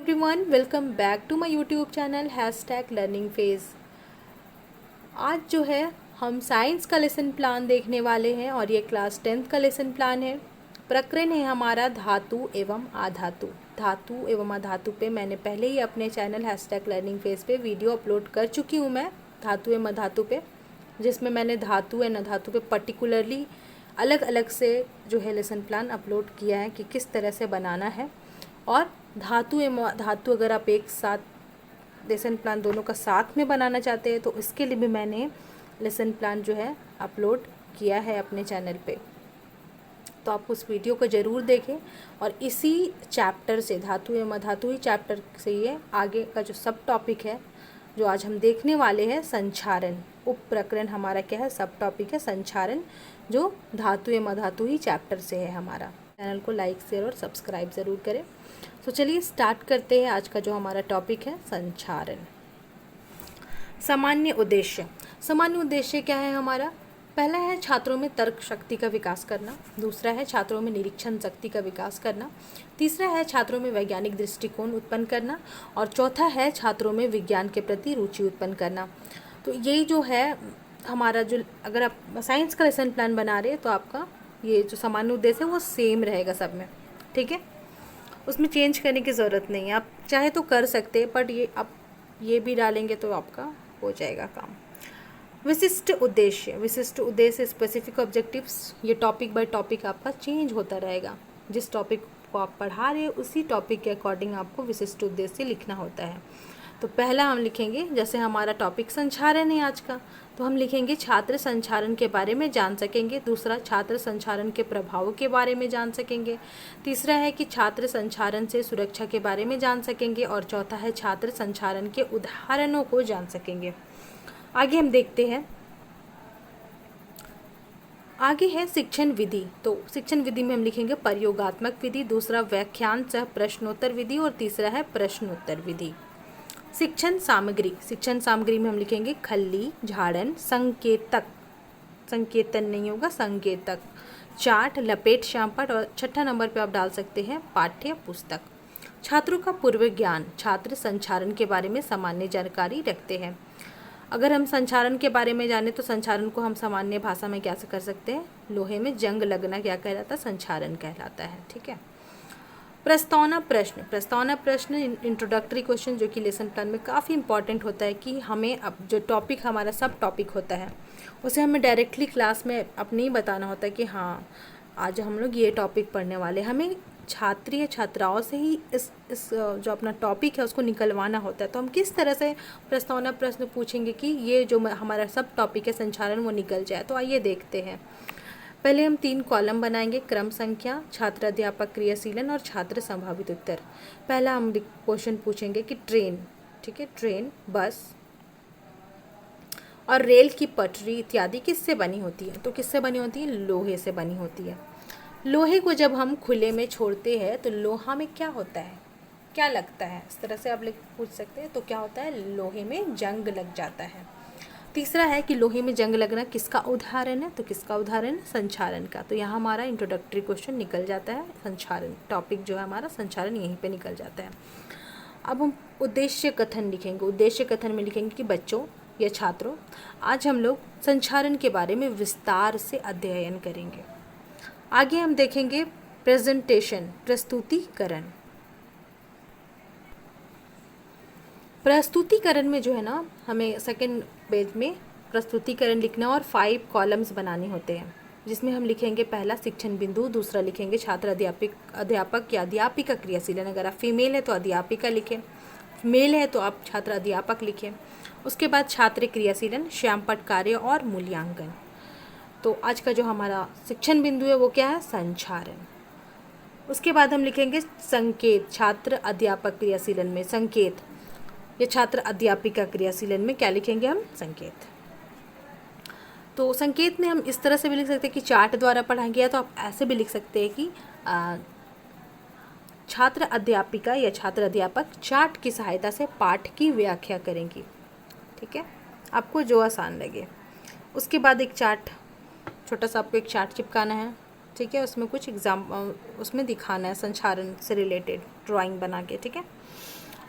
Everyone, welcome back to my YouTube channel #लर्निंग phase. आज जो है हम साइंस का लेसन प्लान देखने वाले हैं और ये क्लास 10th का लेसन प्लान है। प्रकरण है हमारा धातु एवं अधातु। धातु एवं अधातु पे मैंने पहले ही अपने चैनल #लर्निंग फेज़ पे वीडियो अपलोड कर चुकी हूँ मैं धातु एवं अधातु पे, जिसमें मैंने धातु एवं अधातु पे पर्टिकुलरली अलग अलग से जो है लेसन प्लान अपलोड किया है कि किस तरह से बनाना है। और धातु एवं धातु अगर आप एक साथ लेसन प्लान दोनों का साथ में बनाना चाहते हैं तो इसके लिए भी मैंने लेसन प्लान जो है अपलोड किया है अपने चैनल पे, तो आप उस वीडियो को ज़रूर देखें। और इसी चैप्टर से धातु एवं अधातु ही चैप्टर से ये आगे का जो सब टॉपिक है जो आज हम देखने वाले हैं संचारण। उप प्रकरण हमारा क्या है, सब टॉपिक है संचारण, जो धातु एवं अधातु ही चैप्टर से है हमारा। चैनल को लाइक शेयर और सब्सक्राइब ज़रूर करें। तो चलिए स्टार्ट करते हैं आज का जो हमारा टॉपिक है संचारण। सामान्य उद्देश्य। सामान्य उद्देश्य क्या है हमारा? पहला है छात्रों में तर्क शक्ति का विकास करना, दूसरा है छात्रों में निरीक्षण शक्ति का विकास करना, तीसरा है छात्रों में वैज्ञानिक दृष्टिकोण उत्पन्न करना और चौथा है छात्रों में विज्ञान के प्रति रुचि उत्पन्न करना। तो यही जो है हमारा, जो अगर आप साइंस का लेसन प्लान बना रहे हैं तो आपका ये जो सामान्य उद्देश्य है वो सेम रहेगा सब में, ठीक है। उसमें चेंज करने की ज़रूरत नहीं है, आप चाहे तो कर सकते हैं, बट ये आप ये भी डालेंगे तो आपका हो जाएगा काम। विशिष्ट उद्देश्य। विशिष्ट उद्देश्य स्पेसिफिक ऑब्जेक्टिव्स, ये टॉपिक बाय टॉपिक आपका चेंज होता रहेगा। जिस टॉपिक को आप पढ़ा रहे हैं उसी टॉपिक के अकॉर्डिंग आपको विशिष्ट उद्देश्य लिखना होता है। तो पहला हम लिखेंगे, जैसे हमारा टॉपिक संचारण है आज का, तो हम लिखेंगे छात्र संचारण के बारे में जान सकेंगे। दूसरा, छात्र संचारण के प्रभावों के बारे में जान सकेंगे। तीसरा है कि छात्र संचारण से सुरक्षा के बारे में जान सकेंगे। और चौथा है छात्र संचारण के उदाहरणों को जान सकेंगे। आगे हम देखते हैं, आगे है शिक्षण विधि। तो शिक्षण विधि में हम लिखेंगे प्रयोगात्मक विधि, दूसरा व्याख्यान सह प्रश्नोत्तर विधि और तीसरा है प्रश्नोत्तर विधि। शिक्षण सामग्री। शिक्षण सामग्री में हम लिखेंगे खल्ली, झाड़न, संकेतक, संकेतन नहीं होगा, संकेतक, चार्ट, लपेट, श्यामपट्ट और छठा नंबर पे आप डाल सकते हैं पाठ्य पुस्तक। छात्रों का पूर्व ज्ञान। छात्र संचारण के बारे में सामान्य जानकारी रखते हैं। अगर हम संचारण के बारे में जाने तो संचारण को हम सामान्य भाषा में क्या कर सकते हैं, लोहे में जंग लगना क्या कहलाता है, संचारण कहलाता है, ठीक है। प्रस्तावना प्रश्न। प्रस्तावना प्रश्न इंट्रोडक्टरी क्वेश्चन, जो कि लेसन प्लान में काफ़ी इंपॉर्टेंट होता है कि हमें अब जो टॉपिक हमारा सब टॉपिक होता है उसे हमें डायरेक्टली क्लास में अपने ही बताना होता है कि हाँ आज हम लोग ये टॉपिक पढ़ने वाले। हमें छात्री या छात्राओं से ही इस जो अपना टॉपिक है उसको निकलवाना होता है। तो हम किस तरह से प्रस्तावना प्रश्न पूछेंगे कि ये जो हमारा सब टॉपिक है संचारण वो निकल जाए। तो आइए देखते हैं। पहले हम 3 कॉलम बनाएंगे, क्रम संख्या, छात्र अध्यापक क्रियाशीलन और छात्र संभावित उत्तर। पहला हम क्वेश्चन पूछेंगे कि ट्रेन, ठीक है, ट्रेन, बस और रेल की पटरी इत्यादि किससे बनी होती है? तो किससे बनी होती है? लोहे से बनी होती है। लोहे को जब हम खुले में छोड़ते हैं तो लोहा में क्या होता है, क्या लगता है? इस तरह से आप पूछ सकते हैं। तो क्या होता है, लोहे में जंग लग जाता है। तीसरा है कि लोहे में जंग लगना किसका उदाहरण है? तो किसका उदाहरण है? संचारण का। तो यहाँ हमारा इंट्रोडक्टरी क्वेश्चन निकल जाता है, संचारण टॉपिक जो है हमारा संचारण यहीं पे निकल जाता है। अब हम उद्देश्य कथन लिखेंगे। उद्देश्य कथन में लिखेंगे कि बच्चों या छात्रों, आज हम लोग संचारण के बारे में विस्तार से अध्ययन करेंगे। आगे हम देखेंगे प्रेजेंटेशन, प्रस्तुतिकरण। प्रस्तुतिकरण में जो है ना हमें सेकंड पेज में प्रस्तुतिकरण लिखना और 5 कॉलम्स बनाने होते हैं, जिसमें हम लिखेंगे पहला शिक्षण बिंदु, दूसरा लिखेंगे छात्र अध्यापक या अध्यापिका क्रियाशीलन। अगर आप फीमेल है तो अध्यापिका लिखें, मेल है तो आप छात्र अध्यापक लिखें। उसके बाद छात्र क्रियाशीलन, श्यामपट्ट कार्य और मूल्यांकन। तो आज का जो हमारा शिक्षण बिंदु है वो क्या है, संचारण। उसके बाद हम लिखेंगे संकेत, छात्र अध्यापक क्रियाशीलन में संकेत, या छात्र अध्यापिका क्रियाशीलन में क्या लिखेंगे हम, संकेत। तो संकेत में हम इस तरह से भी लिख सकते हैं कि चार्ट द्वारा पढ़ाया गया, तो आप ऐसे भी लिख सकते हैं कि छात्र अध्यापिका या छात्र अध्यापक चार्ट की सहायता से पाठ की व्याख्या करेंगी, ठीक है, आपको जो आसान लगे। उसके बाद एक चार्ट, छोटा सा आपको एक चार्ट चिपकाना है, ठीक है, उसमें कुछ उसमें दिखाना है संचारण से रिलेटेड ड्राइंग बना के, ठीक है।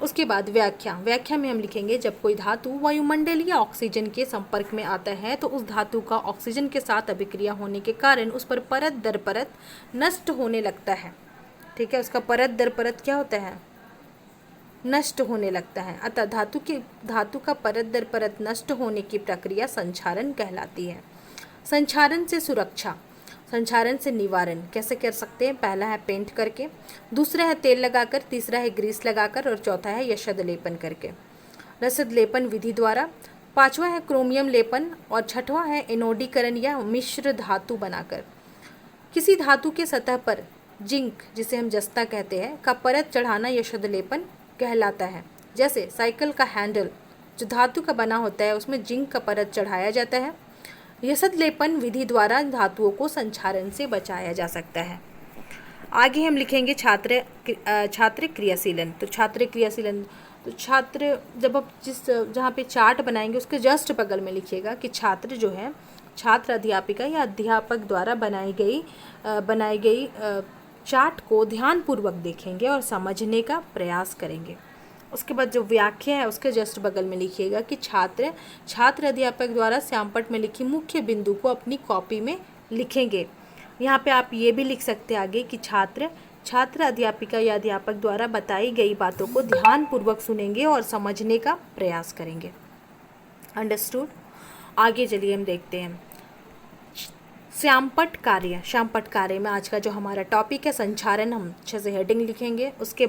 उसके बाद व्याख्या में हम लिखेंगे जब कोई धातु वायुमंडल या ऑक्सीजन के संपर्क में आता है तो उस धातु का ऑक्सीजन के साथ अभिक्रिया होने के कारण उस पर परत दर परत नष्ट होने लगता है, ठीक है। उसका परत दर परत क्या होता है, नष्ट होने लगता है। अतः धातु का परत दर परत नष्ट होने की प्रक्रिया संचारण कहलाती है। संचारण से सुरक्षा, संचारण से निवारण कैसे कर सकते हैं? पहला है पेंट करके, दूसरा है तेल लगाकर, तीसरा है ग्रीस लगाकर और चौथा है यशद लेपन करके, रसद लेपन विधि द्वारा, पांचवा है क्रोमियम लेपन और छठवां है एनोडीकरण या मिश्र धातु बनाकर। किसी धातु के सतह पर जिंक, जिसे हम जस्ता कहते हैं, का परत चढ़ाना यशद लेपन कहलाता है। जैसे साइकिल का हैंडल जो धातु का बना होता है उसमें जिंक का परत चढ़ाया जाता है। यशद लेपन विधि द्वारा धातुओं को संचारण से बचाया जा सकता है। आगे हम लिखेंगे छात्र क्रियाशीलन। तो छात्र क्रियाशीलन, तो छात्र जब आप जहाँ पे चार्ट बनाएंगे उसके जस्ट बगल में लिखिएगा कि छात्र जो है छात्र अध्यापिका या अध्यापक द्वारा बनाई गई चार्ट को ध्यानपूर्वक देखेंगे और समझने का प्रयास करेंगे। उसके बाद जो व्याख्या है उसके जस्ट बगल में लिखिएगा कि छात्र अध्यापक द्वारा श्यामपट्ट में लिखी मुख्य बिंदु को अपनी कॉपी में लिखेंगे। यहाँ पे आप ये भी लिख सकते हैं आगे कि छात्र अध्यापिका या अध्यापक द्वारा बताई गई बातों को ध्यानपूर्वक सुनेंगे और समझने का प्रयास करेंगे। अंडरस्टूड। आगे चलिए हम देखते हैं श्यामपट्ट कार्य में आज का जो हमारा टॉपिक है संचारण, हम अच्छे से हेडिंग लिखेंगे। उसके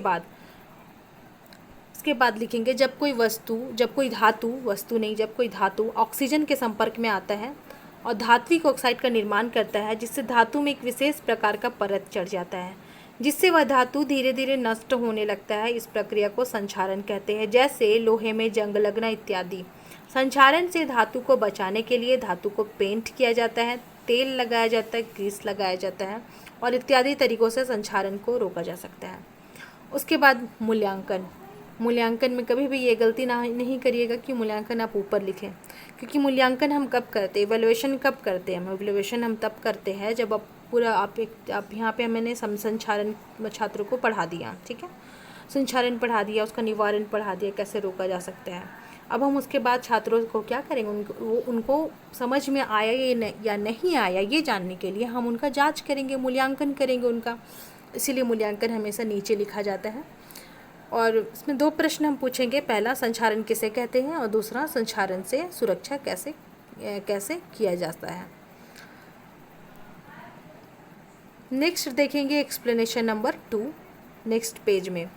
बाद लिखेंगे जब कोई धातु ऑक्सीजन के संपर्क में आता है और धात्विक ऑक्साइड का निर्माण करता है जिससे धातु में एक विशेष प्रकार का परत चढ़ जाता है जिससे वह धातु धीरे धीरे नष्ट होने लगता है। इस प्रक्रिया को संचारण कहते हैं। जैसे लोहे में जंग लगना इत्यादि। संचारण से धातु को बचाने के लिए धातु को पेंट किया जाता है, तेल लगाया जाता है, ग्रीस लगाया जाता है और इत्यादि तरीकों से संचारण को रोका जा सकता है। उसके बाद मूल्यांकन में कभी भी ये गलती नहीं करिएगा कि मूल्यांकन आप ऊपर लिखें, क्योंकि मूल्यांकन हम कब करते हैं, इवैल्यूएशन कब करते हैं? इवैल्यूएशन हम तब करते हैं जब आप यहाँ पे मैंने संचारण छात्रों को पढ़ा दिया, ठीक है, संचारण पढ़ा दिया, उसका निवारण पढ़ा दिया, कैसे रोका जा सकता है। अब हम उसके बाद छात्रों को क्या करेंगे, उनको समझ में आया या नहीं आया ये जानने के लिए हम उनका जांच करेंगे, मूल्यांकन करेंगे उनका। इसीलिए मूल्यांकन हमेशा नीचे लिखा जाता है। और इसमें 2 प्रश्न हम पूछेंगे, पहला संचारण किसे कहते हैं और दूसरा संचारण से सुरक्षा कैसे किया जाता है। नेक्स्ट देखेंगे एक्सप्लेनेशन नंबर 2 नेक्स्ट पेज में।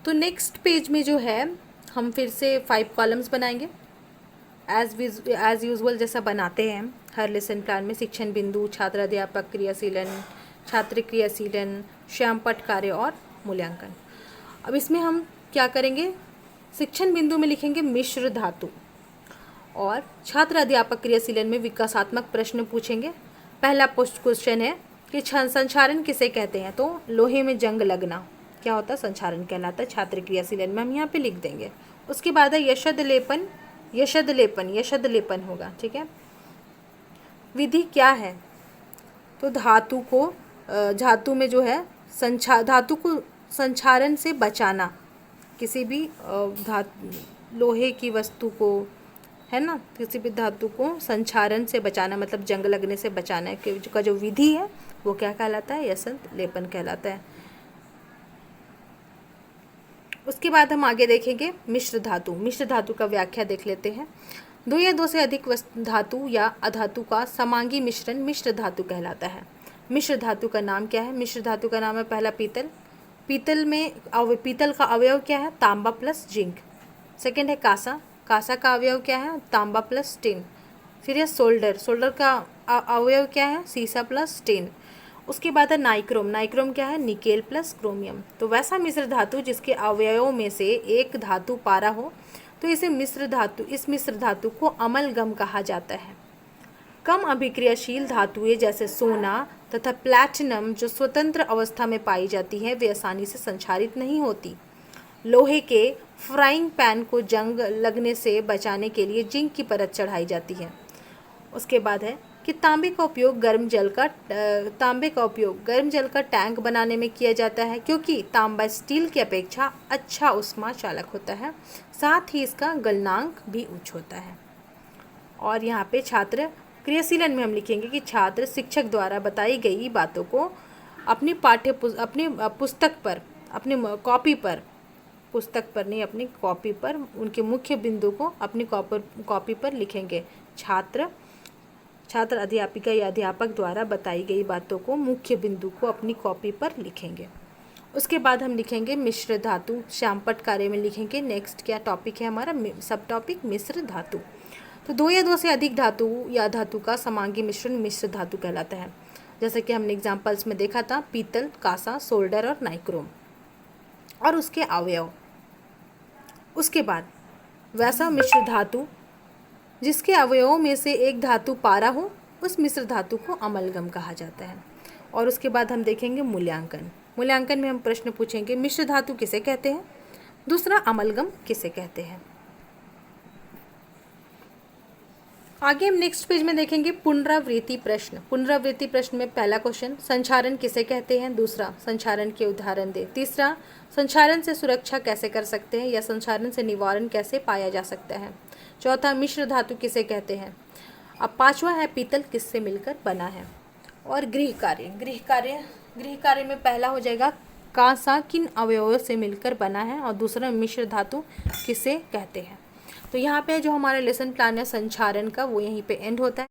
तो नेक्स्ट पेज में जो है हम फिर से 5 कॉलम्स बनाएंगे एज यूजुअल जैसा बनाते हैं हर लेसन प्लान में। शिक्षण बिंदु, छात्र अध्यापक क्रियाशीलन, छात्र क्रियाशीलन, श्यामपट्ट कार्य और मूल्यांकन। अब इसमें हम क्या करेंगे, शिक्षण बिंदु में लिखेंगे मिश्र धातु और छात्र अध्यापक क्रियाशीलन में विकासात्मक प्रश्न पूछेंगे। पहला क्वेश्चन है कि संचारण किसे कहते हैं, तो लोहे में जंग लगना क्या होता है, संचारण कहलाता है। छात्र क्रियाशीलन में हम यहाँ पे लिख देंगे। उसके बाद है यशद लेपन होगा, ठीक है। विधि क्या है, तो धातु में जो है धातु को संचारण से बचाना, किसी भी लोहे की वस्तु को, है ना, किसी भी धातु को संचारण से बचाना मतलब जंग लगने से बचाना का जो विधि है वो क्या कहलाता है, यशद लेपन कहलाता है। उसके बाद हम आगे देखेंगे मिश्र धातु का व्याख्या देख लेते हैं। 2 या 2 से अधिक धातु या अधातु का समांगी मिश्रण मिश्र धातु कहलाता है। मिश्र धातु का नाम क्या है, मिश्र धातु का नाम है पहला पीतल का अवयव क्या है, तांबा प्लस जिंक। सेकंड है कांसा का अवयव क्या है, तांबा प्लस टिन। फिर है सोल्डर का अवयव क्या है, सीसा प्लस टिन। उसके बाद है नाइक्रोम क्या है, निकेल प्लस क्रोमियम। तो वैसा मिश्र धातु जिसके अवयवों में से एक धातु पारा हो तो इस मिश्र धातु को अमलगम कहा जाता है। कम अभिक्रियाशील धातुएं जैसे सोना तथा प्लैटिनम जो स्वतंत्र अवस्था में पाई जाती है वे आसानी से संचारित नहीं होती। लोहे के फ्राइंग पैन को जंग लगने से बचाने के लिए जिंक की परत चढ़ाई जाती है। उसके बाद है कि तांबे का उपयोग गर्म जल का टैंक बनाने में किया जाता है क्योंकि तांबा स्टील की अपेक्षा अच्छा ऊष्मा चालक होता है, साथ ही इसका गलनांक भी उच्च होता है। और यहाँ पे छात्र क्रियाशीलन में हम लिखेंगे कि छात्र शिक्षक द्वारा बताई गई बातों को अपनी कॉपी पर उनके मुख्य बिंदु को अपनी कॉपी पर लिखेंगे। छात्र अध्यापिका या अध्यापक द्वारा बताई गई बातों को मुख्य बिंदु को अपनी कॉपी पर लिखेंगे। उसके बाद हम लिखेंगे मिश्र धातु, श्यामपट्ट कार्य में लिखेंगे। नेक्स्ट क्या टॉपिक है हमारा, सब टॉपिक मिश्र धातु। तो दो या दो से अधिक धातु या धातु का समांगी मिश्रण मिश्र धातु कहलाता है। जैसे कि हमने एग्जाम्पल्स में देखा था, पीतल, कांसा, सोल्डर और नाइक्रोम और उसके अवयव। उसके बाद वैसा मिश्र धातु जिसके अवयवों में से एक धातु पारा हो, उस मिश्र धातु को अमलगम कहा जाता है। और उसके बाद हम देखेंगे मूल्यांकन में हम प्रश्न पूछेंगे, मिश्र धातु किसे कहते हैं, दूसरा अमलगम किसे कहते हैं। आगे हम नेक्स्ट पेज में देखेंगे पुनरावृत्ति प्रश्न में पहला क्वेश्चन, संचारण किसे कहते हैं, दूसरा संचारण के उदाहरण दे, तीसरा संचारण से सुरक्षा कैसे कर सकते हैं या संचारण से निवारण कैसे पाया जा सकता है, चौथा मिश्र धातु किसे कहते हैं। अब पांचवा है पीतल किससे मिलकर बना है। और गृह कार्य में पहला हो जाएगा कांसा किन अवयवों से मिलकर बना है और दूसरा मिश्र धातु किसे कहते हैं। तो यहाँ पे जो हमारा लेसन प्लान है संचारण का वो यहीं पे एंड होता है।